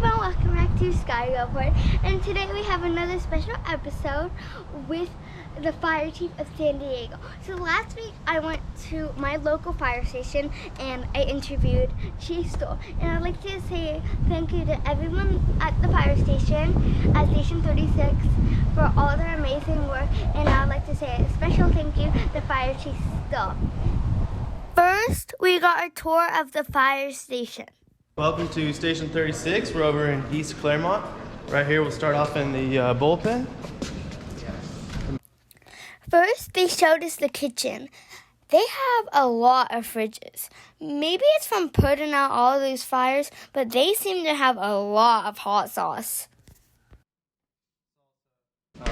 everyone, welcome back to Sky Report, and today we have another special episode with the Fire Chief of San Diego. So last week I went to my local fire station and I interviewed Chief Stowell, and I'd like to say thank you to everyone at the fire station at Station 36 for all their amazing work, and I'd like to say a special thank you to Fire Chief Stowell. First, we got a tour of the fire station. Welcome to Station 36. We're over in East Claremont. Right here, we'll start off in the bullpen. First, they showed us the kitchen. They have a lot of fridges. Maybe it's from putting out all these fires, but they seem to have a lot of hot sauce.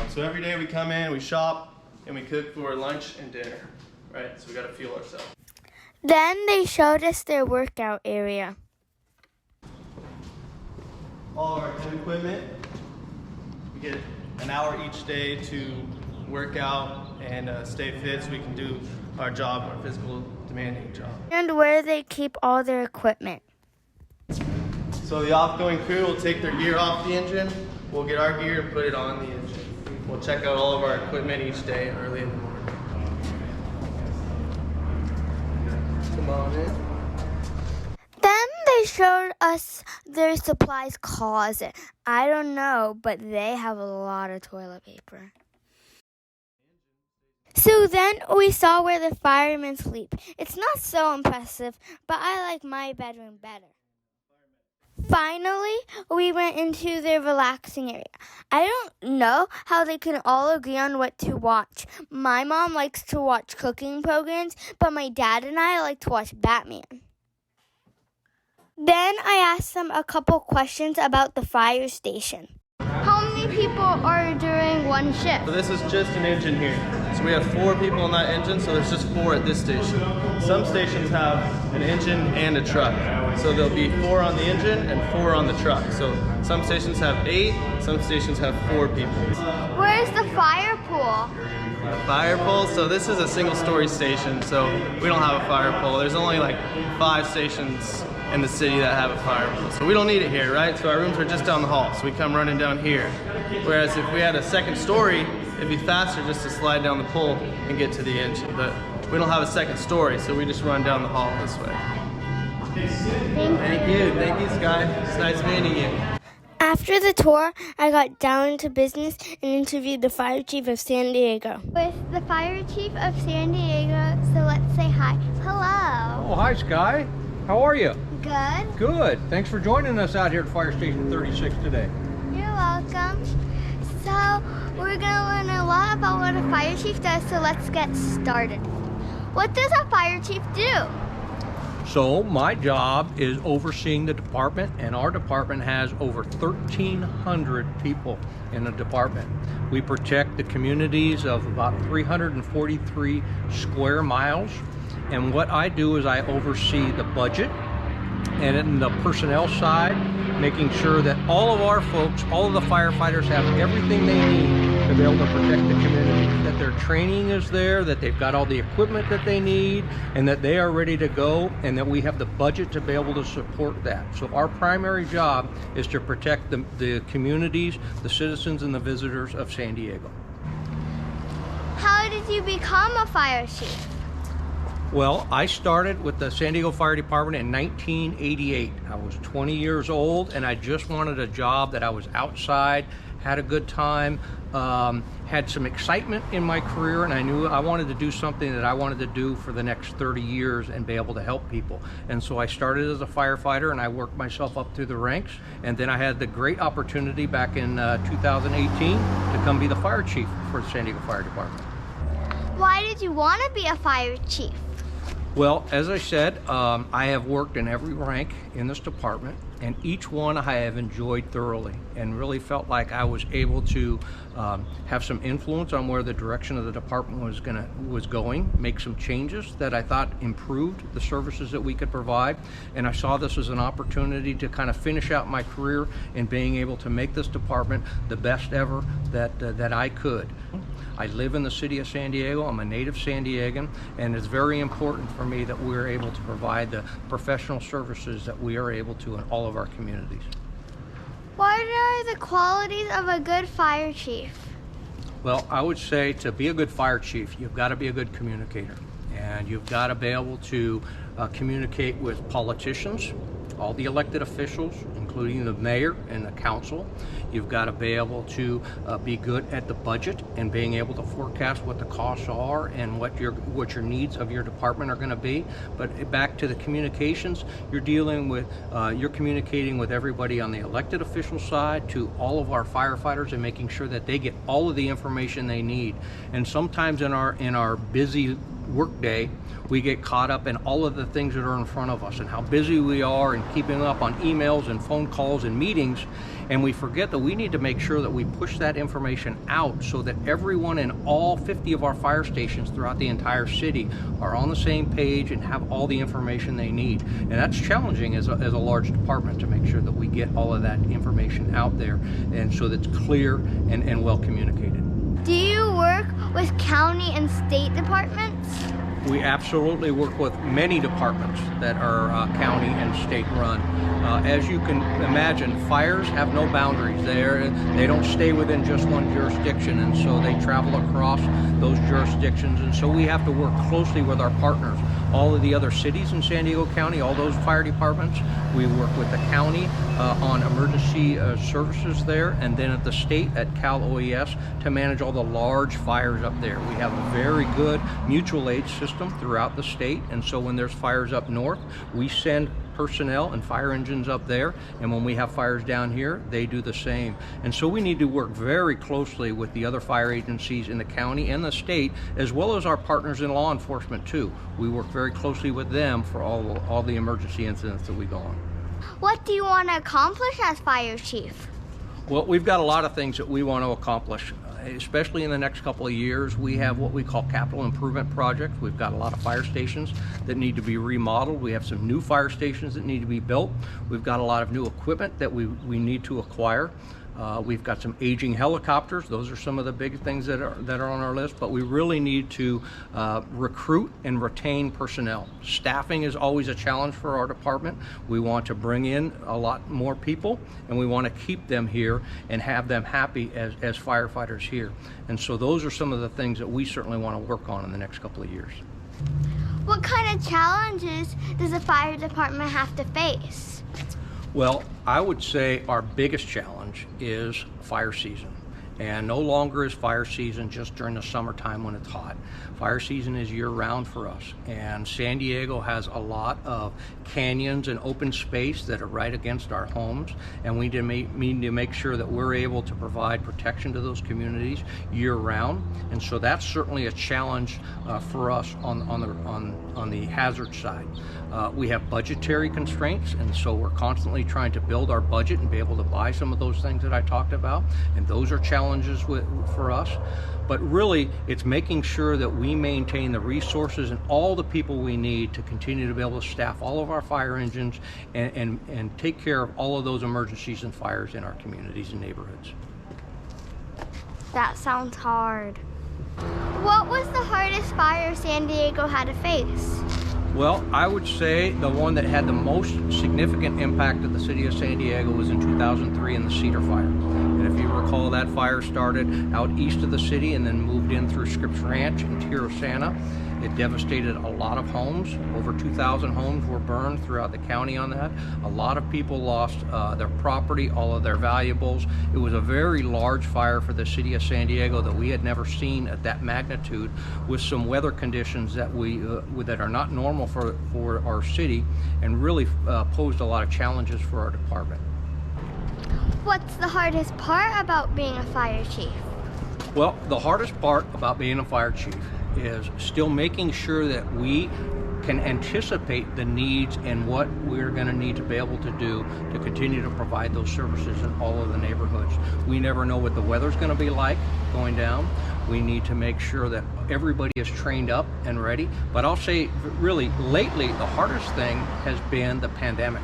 So every day we come in, we shop, and we cook for lunch and dinner. Right? So we got to fuel ourselves. Then they showed us their workout area. All our gym equipment. We get an hour each day to work out and stay fit so we can do our job, our physical demanding job. And where they keep all their equipment. So the off-going crew will take their gear off the engine. We'll get our gear and put it on the engine. We'll check out all of our equipment each day early in the morning. Come on in. Then they showed us their supplies closet. I don't know, but they have a lot of toilet paper. So then we saw where the firemen sleep. It's not so impressive, but I like my bedroom better. Finally, we went into their relaxing area. I don't know how they can all agree on what to watch. My mom likes to watch cooking programs, but my dad and I like to watch Batman. Then I asked them a couple questions about the fire station. How many people are doing one shift? So this is just an engine here. So we have 4 people on that engine, so there's just 4 at this station. Some stations have an engine and a truck. So there'll be 4 on the engine and 4 on the truck. So some stations have 8, some stations have 4 people. Where's the fire pool? Fire pole, so this is a single story station, so we don't have a fire pole. There's only like 5 stations in the city that have a fire pole. So we don't need it here, right? So our rooms are just down the hall, so we come running down here. Whereas if we had a second story, it'd be faster just to slide down the pole and get to the engine. But we don't have a second story, so we just run down the hall this way. Thank you, Sky. It's nice meeting you. After the tour, I got down to business and interviewed the fire chief of San Diego. With the fire chief of San Diego, so let's say hi. Hello. Oh, hi, Sky. How are you? Good. Good. Thanks for joining us out here at Fire Station 36 today. You're welcome. So, we're going to learn a lot about what a fire chief does, so let's get started. What does a fire chief do? So, my job is overseeing the department, and our department has over 1,300 people in the department. We protect the communities of about 343 square miles, and what I do is I oversee the budget and in the personnel side, making sure that all of our folks, all of the firefighters have everything they need to be able to protect the community, that their training is there, that they've got all the equipment that they need, and that they are ready to go, and that we have the budget to be able to support that. So our primary job is to protect the communities, the citizens, and the visitors of San Diego. How did you become a fire chief? Well, I started with the San Diego Fire Department in 1988. I was 20 years old, and I just wanted a job that I was outside, had a good time, had some excitement in my career, and I knew I wanted to do something that I wanted to do for the next 30 years and be able to help people. And so I started as a firefighter, and I worked myself up through the ranks, and then I had the great opportunity back in 2018 to come be the fire chief for the San Diego Fire Department. Why did you want to be a fire chief? Well, as I said, I have worked in every rank in this department, and each one I have enjoyed thoroughly and really felt like I was able to have some influence on where the direction of the department was going, make some changes that I thought improved the services that we could provide. And I saw this as an opportunity to kind of finish out my career in being able to make this department the best ever that I could. I live in the city of San Diego. I'm a native San Diegan, and it's very important for me that we're able to provide the professional services that we are able to in all of our communities. What are the qualities of a good fire chief? Well, I would say to be a good fire chief, you've got to be a good communicator. And you've got to be able to communicate with politicians, all the elected officials, including the mayor and the council. You've got to be able to be good at the budget and being able to forecast what the costs are and what your needs of your department are going to be. But back to the communications, you're communicating with everybody on the elected official side to all of our firefighters and making sure that they get all of the information they need. And sometimes in our busy workday, we get caught up in all of the things that are in front of us and how busy we are and keeping up on emails and phone calls and meetings, and we forget that we need to make sure that we push that information out so that everyone in all 50 of our fire stations throughout the entire city are on the same page and have all the information they need. And that's challenging as a large department to make sure that we get all of that information out there and so that's clear and well communicated. Do you work with county and state departments? We absolutely work with many departments that are county and state run. As you can imagine, fires have no boundaries. They don't stay within just one jurisdiction, and so they travel across those jurisdictions. And so we have to work closely with our partners. All of the other cities in San Diego County, all those fire departments, we work with the county on emergency services there, and then at the state at Cal OES to manage all the large fires up there. We have a very good mutual aid system throughout the state, and so when there's fires up north, we send personnel and fire engines up there, and when we have fires down here, they do the same. And so we need to work very closely with the other fire agencies in the county and the state, as well as our partners in law enforcement too. We work very closely with them for all the emergency incidents that we go on. What do you want to accomplish as fire chief? Well, we've got a lot of things that we want to accomplish. Especially in the next couple of years, we have what we call capital improvement projects. We've got a lot of fire stations that need to be remodeled. We have some new fire stations that need to be built. We've got a lot of new equipment that we need to acquire. We've got some aging helicopters. Those are some of the big things that are on our list, but we really need to recruit and retain personnel. Staffing is always a challenge for our department. We want to bring in a lot more people, and we want to keep them here and have them happy as firefighters here. And so those are some of the things that we certainly want to work on in the next couple of years. What kind of challenges does the fire department have to face? Well, I would say our biggest challenge is fire season. And no longer is fire season just during the summertime when it's hot. Fire season is year-round for us. And San Diego has a lot of canyons and open space that are right against our homes. And we need to make sure that we're able to provide protection to those communities year-round. And so that's certainly a challenge for us on the hazard side. We have budgetary constraints, and so we're constantly trying to build our budget and be able to buy some of those things that I talked about. And those are challenges for us. But really, it's making sure that we maintain the resources and all the people we need to continue to be able to staff all of our fire engines and take care of all of those emergencies and fires in our communities and neighborhoods. That sounds hard. What was the hardest fire San Diego had to face? Well, I would say the one that had the most significant impact of the city of San Diego was in 2003 in the Cedar Fire. And if you recall, that fire started out east of the city and then moved in through Scripps Ranch and Tierra Santa. It devastated a lot of homes. Over 2,000 homes were burned throughout the county on that. A lot of people lost their property, all of their valuables. It was a very large fire for the city of San Diego that we had never seen at that magnitude, with some weather conditions that that are not normal for our city, and really posed a lot of challenges for our department. What's the hardest part about being a fire chief? Well, the hardest part about being a fire chief is still making sure that we can anticipate the needs and what we're going to need to be able to do to continue to provide those services in all of the neighborhoods. We never know what the weather's going to be like going down. We need to make sure that everybody is trained up and ready. But I'll say, really, lately, the hardest thing has been the pandemic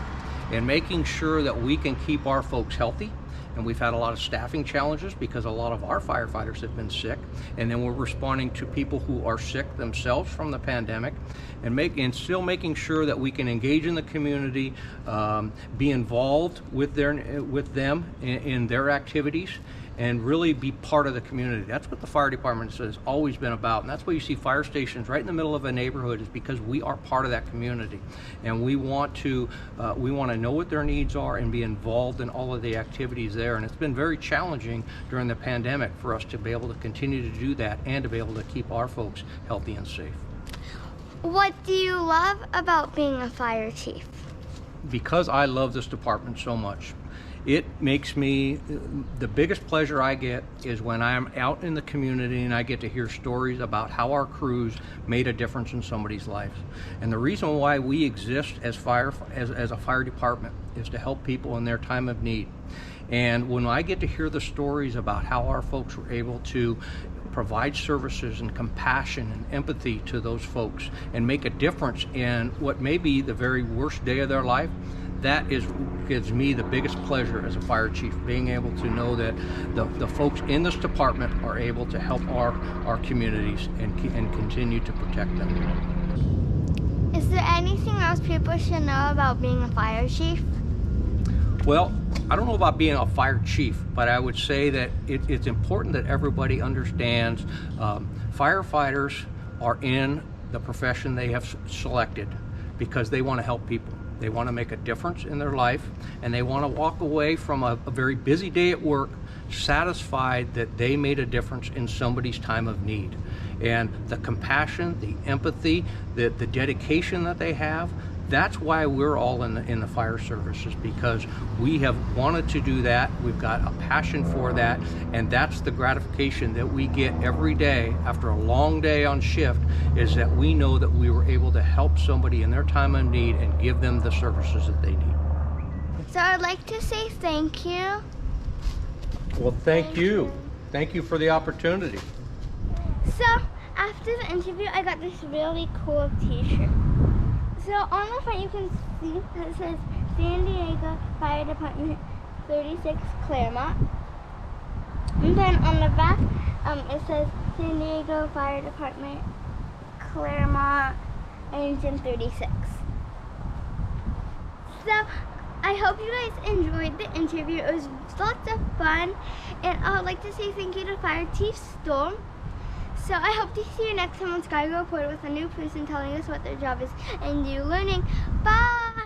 and making sure that we can keep our folks healthy and we've had a lot of staffing challenges because a lot of our firefighters have been sick, and then we're responding to people who are sick themselves from the pandemic, and still making sure that we can engage in the community, be involved with them in their activities, and really be part of the community. That's what the fire department has always been about, and that's why you see fire stations right in the middle of a neighborhood, is because we are part of that community, and we want to know what their needs are and be involved in all of the activities there. And it's been very challenging during the pandemic for us to be able to continue to do that and to be able to keep our folks healthy and safe. What do you love about being a fire chief? Because I love this department so much, it makes me, the biggest pleasure I get is when I'm out in the community and I get to hear stories about how our crews made a difference in somebody's life. And the reason why we exist as a fire department is to help people in their time of need. And when I get to hear the stories about how our folks were able to provide services and compassion and empathy to those folks and make a difference in what may be the very worst day of their life, that gives me the biggest pleasure as a fire chief, being able to know that the folks in this department are able to help our communities and continue to protect them. Is there anything else people should know about being a fire chief? Well, I don't know about being a fire chief, but I would say that it's important that everybody understands firefighters are in the profession they have selected because they want to help people. They want to make a difference in their life, and they want to walk away from a very busy day at work satisfied that they made a difference in somebody's time of need. And the compassion, the empathy, the dedication that they have, that's why we're all in the fire services, because we have wanted to do that. We've got a passion for that, and that's the gratification that we get every day after a long day on shift, is that we know that we were able to help somebody in their time of need and give them the services that they need. So I'd like to say thank you. Well, thank you. Thank you for the opportunity. So after the interview, I got this really cool t-shirt. So on the front you can see that it says San Diego Fire Department 36 Claremont. And then on the back it says San Diego Fire Department Claremont Engine 36. So I hope you guys enjoyed the interview. It was lots of fun, and I would like to say thank you to Fire Chief Stowell. So I hope to see you next time on Sky Report with a new person telling us what their job is and you learning. Bye!